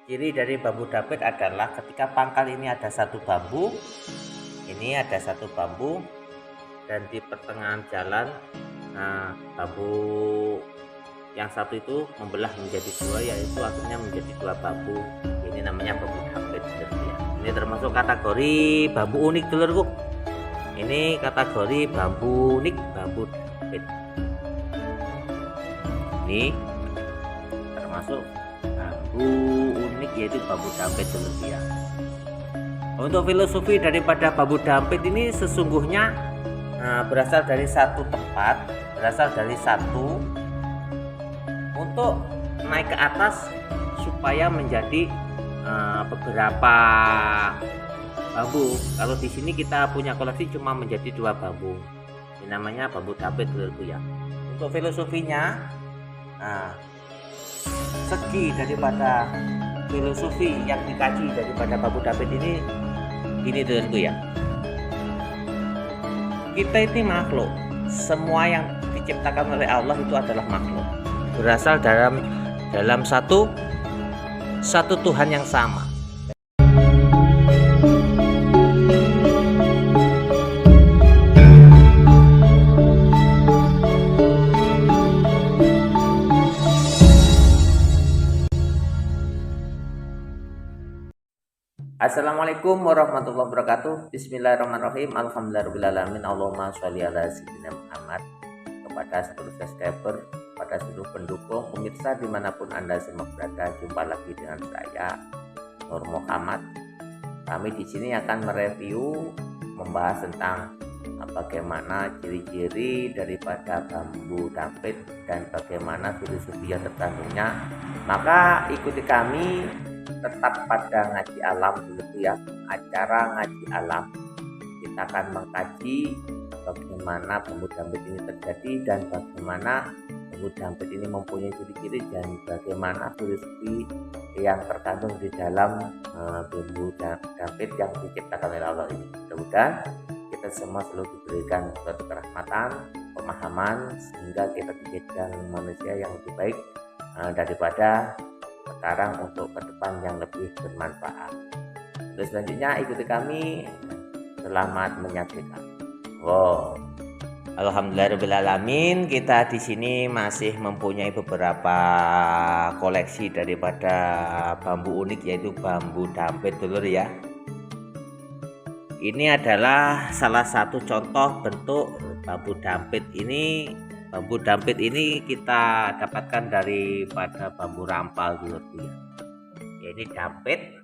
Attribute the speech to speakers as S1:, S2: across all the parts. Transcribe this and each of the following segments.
S1: Ciri dari bambu dapet adalah ketika pangkal ini ada satu bambu, ini ada satu bambu, dan di pertengahan jalan bambu yang satu itu membelah menjadi dua, yaitu akhirnya menjadi dua bambu. Ini namanya bambu dapet ya. Ini termasuk kategori bambu unik dulurku. Ini kategori bambu unik, bambu dapet. Ini termasuk bambu unik yaitu bambu dampit dulur ya. Untuk filosofi daripada bambu dampit ini sesungguhnya berasal dari satu tempat, berasal dari satu untuk naik ke atas supaya menjadi beberapa bambu. Kalau di sini kita punya koleksi cuma menjadi dua bambu. Ini namanya bambu dampit dulurku ya. Untuk filosofinya, segi daripada filosofi yang dikaji daripada bambu dampit ini dulurku ya. Kita ini makhluk, semua yang diciptakan oleh Allah itu adalah makhluk, berasal dalam satu Tuhan yang sama. Assalamualaikum warahmatullahi wabarakatuh. Bismillahirrahmanirrahim. Alhamdulillahirrahmanirrahim. Allahumma sholli ala sayyidina Muhammad. Kepada seluruh subscriber, kepada seluruh pendukung, pemirsa dimanapun Anda semua berada, jumpa lagi dengan saya, Nur Muhammad. Kami di sini akan mereview, membahas tentang bagaimana ciri-ciri daripada bambu dampit dan bagaimana filosofi yang terkandungnya. Maka ikuti kami tetap pada ngaji alam dulu ya, acara ngaji alam. Kita akan mengkaji bagaimana bambu dampit ini terjadi dan bagaimana bambu dampit ini mempunyai ciri-ciri dan bagaimana filosofi yang terkandung di dalam bambu dampit yang diciptakan oleh Allah ini. Mudah-mudahan kita semua selalu diberikan suatu kerahmatan, pemahaman, sehingga kita dijadikan manusia yang lebih baik daripada sekarang untuk ke depan yang lebih bermanfaat. Untuk selanjutnya ikuti kami. Selamat menyaksikan. Wow. Alhamdulillahirobbilalamin. Kita di sini masih mempunyai beberapa koleksi daripada bambu unik yaitu bambu dampit dulur ya. Ini adalah salah satu contoh bentuk bambu dampit ini. Bambu dampit ini kita dapatkan daripada bambu rampal dulur ya. Ini dampit.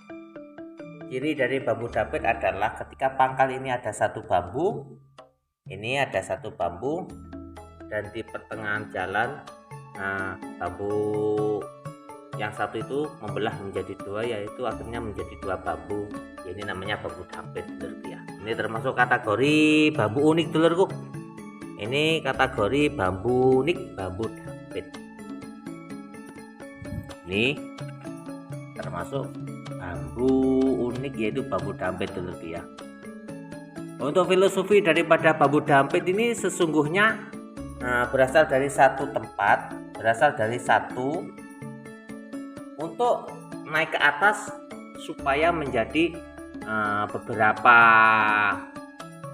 S1: Ciri dari bambu dampit adalah ketika pangkal ini ada satu bambu, ini ada satu bambu, dan di pertengahan jalan bambu yang satu itu membelah menjadi dua, yaitu akhirnya menjadi dua bambu. Ini namanya bambu dampit dulur ya. Ini termasuk kategori bambu unik dulurku. Ini kategori bambu unik, bambu dampit. Ini termasuk bambu unik yaitu bambu dampit dulu ya. Untuk filosofi daripada bambu dampit ini sesungguhnya berasal dari satu tempat, berasal dari satu untuk naik ke atas supaya menjadi beberapa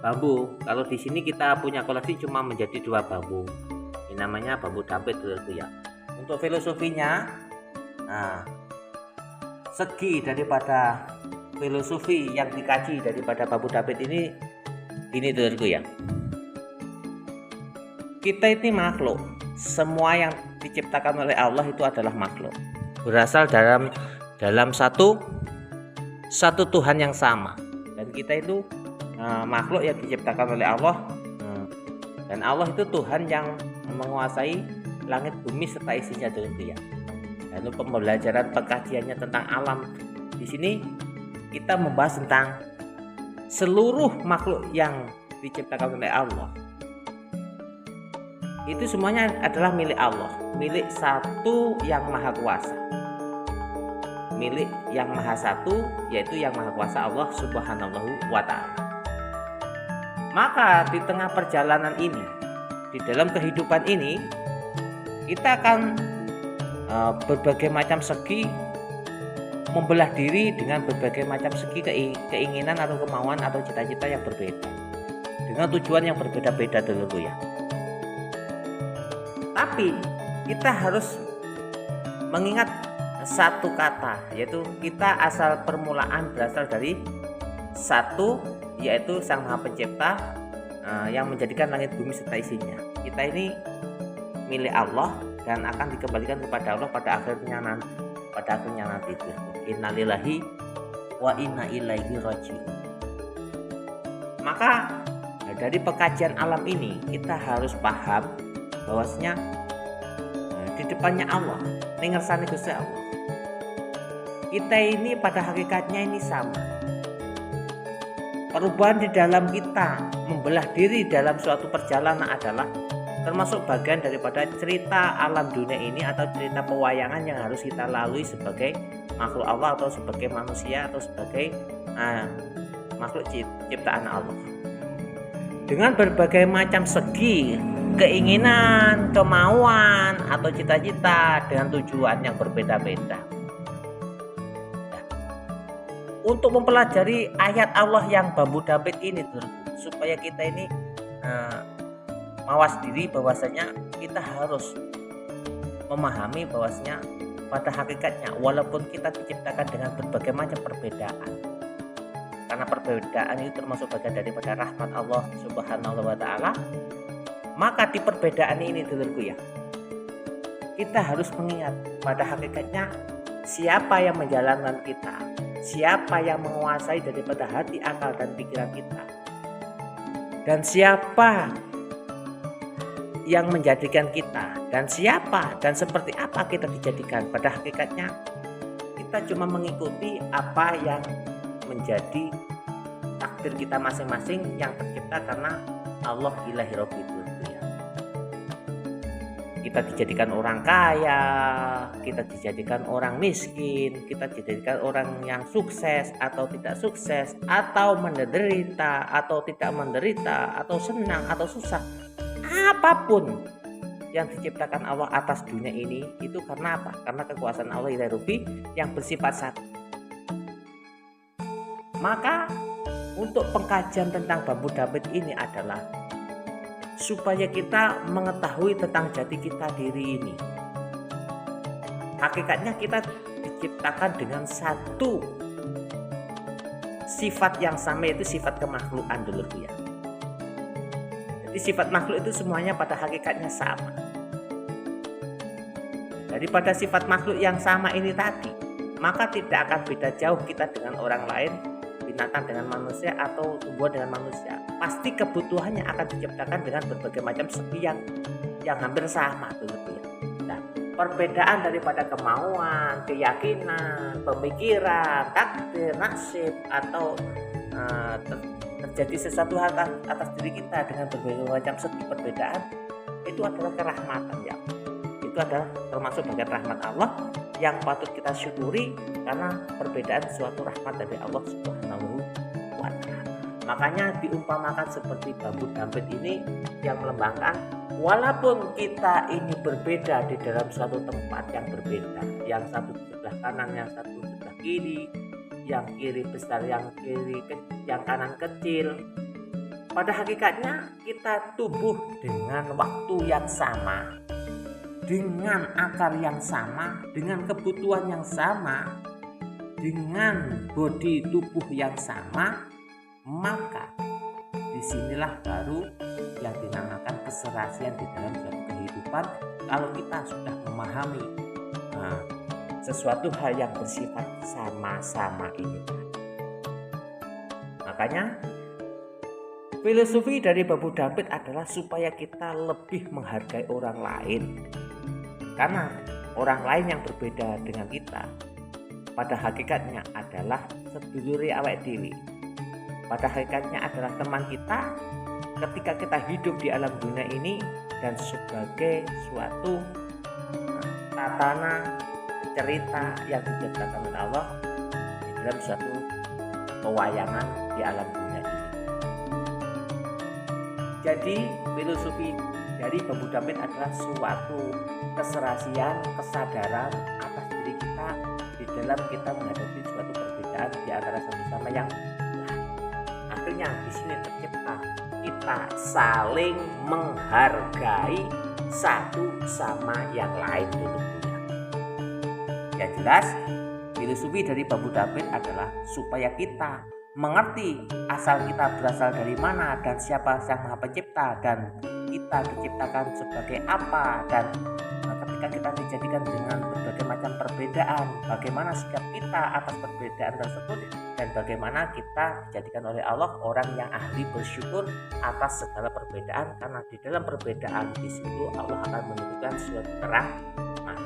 S1: bambu. Kalau di sini kita punya koleksi cuma menjadi dua bambu. Ini namanya bambu dampit dulu ya. Untuk filosofinya, segi daripada filosofi yang dikaji daripada bambu dampit ini dulurku ya. Kita ini makhluk, semua yang diciptakan oleh Allah itu adalah makhluk, berasal dalam satu Tuhan yang sama. Dan kita itu makhluk yang diciptakan oleh Allah, dan Allah itu Tuhan yang menguasai langit bumi serta isinya dulu ya. Lalu pembelajaran pengkajiannya tentang alam di sini kita membahas tentang seluruh makhluk yang diciptakan oleh Allah. Itu semuanya adalah milik Allah, milik satu yang maha kuasa, milik yang maha satu, yaitu yang maha kuasa Allah Subhanahu wa ta'ala. Maka di tengah perjalanan ini, di dalam kehidupan ini, kita akan berbagai macam segi membelah diri dengan berbagai macam segi keinginan atau kemauan atau cita-cita yang berbeda dengan tujuan yang berbeda-beda dulu ya. Tapi kita harus mengingat satu kata, yaitu kita asal permulaan berasal dari satu, yaitu Sang Maha Pencipta yang menjadikan langit bumi serta isinya. Kita ini milik Allah dan akan dikembalikan kepada Allah pada akhirnya nanti. Innalillahi wa inna ilaihi raji'un. Maka dari pengkajian alam ini kita harus paham bahwasanya di depannya Allah, ning ngersane Gusti Allah, kita ini pada hakikatnya ini sama. Perubahan di dalam kita membelah diri dalam suatu perjalanan adalah termasuk bagian daripada cerita alam dunia ini atau cerita pewayangan yang harus kita lalui sebagai makhluk Allah atau sebagai manusia atau sebagai makhluk ciptaan Allah. Dengan berbagai macam segi keinginan, kemauan atau cita-cita dengan tujuan yang berbeda-beda. Untuk mempelajari ayat Allah yang bambu David ini supaya kita ini mawas diri bahwasanya kita harus memahami bahwasanya pada hakikatnya walaupun kita diciptakan dengan berbagai macam perbedaan, karena perbedaan itu termasuk bagian daripada rahmat Allah Subhanahu wa taala, maka di perbedaan ini dulurku ya, kita harus mengingat pada hakikatnya siapa yang menjalankan kita, siapa yang menguasai daripada hati, akal dan pikiran kita, dan siapa yang menjadikan kita, dan siapa dan seperti apa kita dijadikan. Pada hakikatnya kita cuma mengikuti apa yang menjadi takdir kita masing-masing yang tercipta karena Allah ilahi rabbi itu ya. Kita dijadikan orang kaya, kita dijadikan orang miskin, kita dijadikan orang yang sukses atau tidak sukses, atau menderita atau tidak menderita, atau senang atau susah. Apapun yang diciptakan Allah atas dunia ini itu karena apa? Karena kekuasaan Allah ilahi rabbi yang bersifat satu. Maka untuk pengkajian tentang bambu David ini adalah supaya kita mengetahui tentang jati kita diri ini. Hakikatnya kita diciptakan dengan satu sifat yang sama, yaitu sifat kemakhlukan dulu ya. Jadi sifat makhluk itu semuanya pada hakikatnya sama. Daripada sifat makhluk yang sama ini tadi, maka tidak akan beda jauh kita dengan orang lain, binatang dengan manusia atau tumbuhan dengan manusia. Pasti kebutuhannya akan diciptakan dengan berbagai macam segi yang hampir sama dulu ya. Nah, perbedaan daripada kemauan, keyakinan, pemikiran, takdir, nasib atau terjadi sesuatu hal atas diri kita dengan berbagai macam segi perbedaan, itu adalah kerahmatan ya. Itu adalah termasuk bagian rahmat Allah yang patut kita syukuri karena perbedaan suatu rahmat dari Allah Subhanahu wa taala. Makanya diumpamakan seperti bambu David ini yang melambangkan walaupun kita ini berbeda di dalam suatu tempat yang berbeda, yang satu di sebelah kanan, yang satu di sebelah kiri, yang kiri besar, yang kanan kecil. Pada hakikatnya kita tumbuh dengan waktu yang sama, dengan akar yang sama, dengan kebutuhan yang sama, dengan bodi tubuh yang sama. Maka disinilah baru yang dinamakan keserasian di dalam suatu kehidupan. Kalau kita sudah memahami sesuatu hal yang bersifat sama-sama ini. Makanya filosofi dari bambu David adalah supaya kita lebih menghargai orang lain. Karena orang lain yang berbeda dengan kita pada hakikatnya adalah sedulure awake dhewe. Pada hakikatnya adalah teman kita ketika kita hidup di alam dunia ini dan sebagai suatu tatana cerita yang diciptakan oleh Allah di dalam suatu pewayangan di alam dunia ini. Jadi filosofi dari bambu David adalah suatu keserasian, kesadaran atas diri kita di dalam kita menghadapi suatu perbedaan di antara satu sama yang lain. Akhirnya di sini tercipta kita saling menghargai satu sama yang lain dulu. Yang jelas, filosofi dari Bambu Dampit adalah supaya kita mengerti asal kita berasal dari mana dan siapa Sang Maha Pencipta dan kita diciptakan sebagai apa, dan ketika kita dijadikan dengan berbagai macam perbedaan, bagaimana sikap kita atas perbedaan tersebut, dan bagaimana kita dijadikan oleh Allah orang yang ahli bersyukur atas segala perbedaan, karena di dalam perbedaan di situ Allah akan menunjukkan suatu kerahmatan.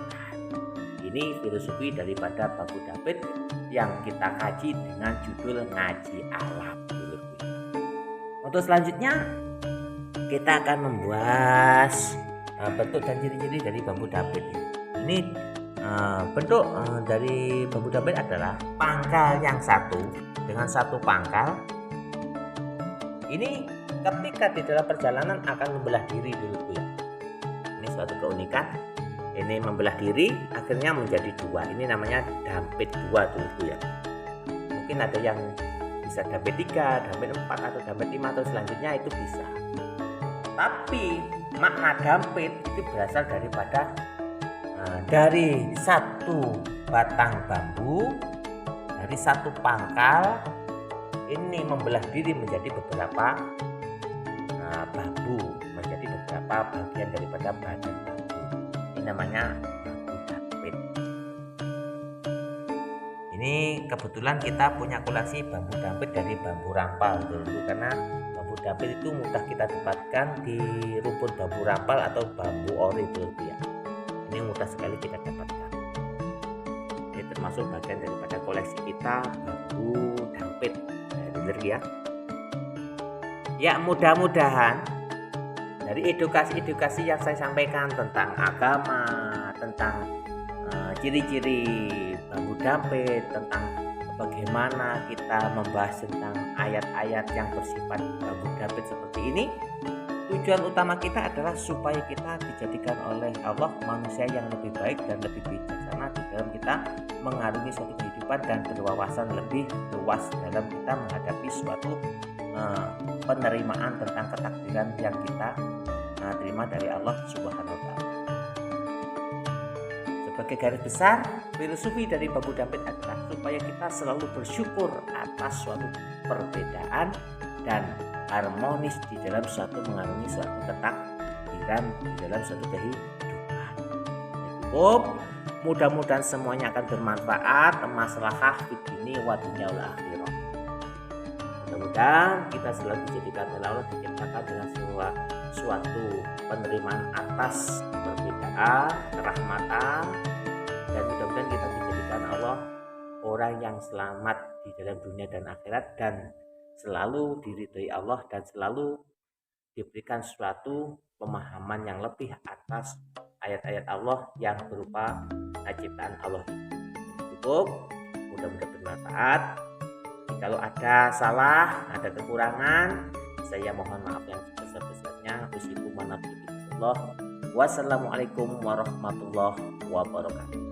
S1: Ini filosofi daripada Bambu Dampit yang kita kaji dengan judul Ngaji Alam. Untuk selanjutnya kita akan membahas bentuk dan ciri-ciri dari Bambu Dampit. Ini bentuk dari Bambu Dampit adalah pangkal yang satu dengan satu pangkal. Ini ketika di dalam perjalanan akan membelah diri dulu ya. Ini suatu keunikan. Ini membelah diri akhirnya menjadi dua. Ini namanya dampit dua dulu ya. Mungkin ada yang bisa dampit 3, dampit 4 atau dampit 5 atau selanjutnya itu bisa. Tapi makna dampit itu berasal daripada dari satu batang bambu, dari satu pangkal ini membelah diri menjadi beberapa bambu, menjadi beberapa bagian daripada badan bambu. Ini namanya Bambu Dampit. Ini kebetulan kita punya koleksi bambu dampit dari bambu rampal dulu, karena bambu dampit itu mudah kita dapatkan di rumpun bambu rampal atau bambu ori dulu ya. Ini mudah sekali kita dapatkan. Ini termasuk bagian daripada koleksi kita bambu dampit bener ya. Ya, mudah-mudahan dari edukasi-edukasi yang saya sampaikan tentang agama, tentang ciri-ciri bambu dampit, tentang bagaimana kita membahas tentang ayat-ayat yang bersifat bambu dampit seperti ini, tujuan utama kita adalah supaya kita dijadikan oleh Allah manusia yang lebih baik dan lebih bijaksana di dalam kita mengarungi suatu kehidupan dan berwawasan lebih luas dalam kita menghadapi suatu penerimaan tentang ketakdiran yang kita terima dari Allah Subhanahu wa Ta'ala. Sebagai garis besar, filosofi dari Bambu Dampit adalah supaya kita selalu bersyukur atas suatu perbedaan dan harmonis di dalam suatu mengarungi suatu ketakdiran di dalam suatu kehidupan. Cukup, mudah-mudahan semuanya akan bermanfaat, maslahah fid dini wa dunya wal akhirah. Mudah-mudahan kita selalu dijadikan oleh Allah, diciptakan dengan suatu penerimaan atas perbedaan, kerahmatan, dan mudah-mudahan kita dijadikan Allah orang yang selamat di dalam dunia dan akhirat, dan selalu diridhoi Allah dan selalu diberikan suatu pemahaman yang lebih atas ayat-ayat Allah yang berupa ciptaan Allah. Cukup, mudah-mudahan bermanfaat. Kalau ada salah, ada kekurangan, saya mohon maaf yang sebesar-besarnya. Wassalamualaikum warahmatullahi wabarakatuh.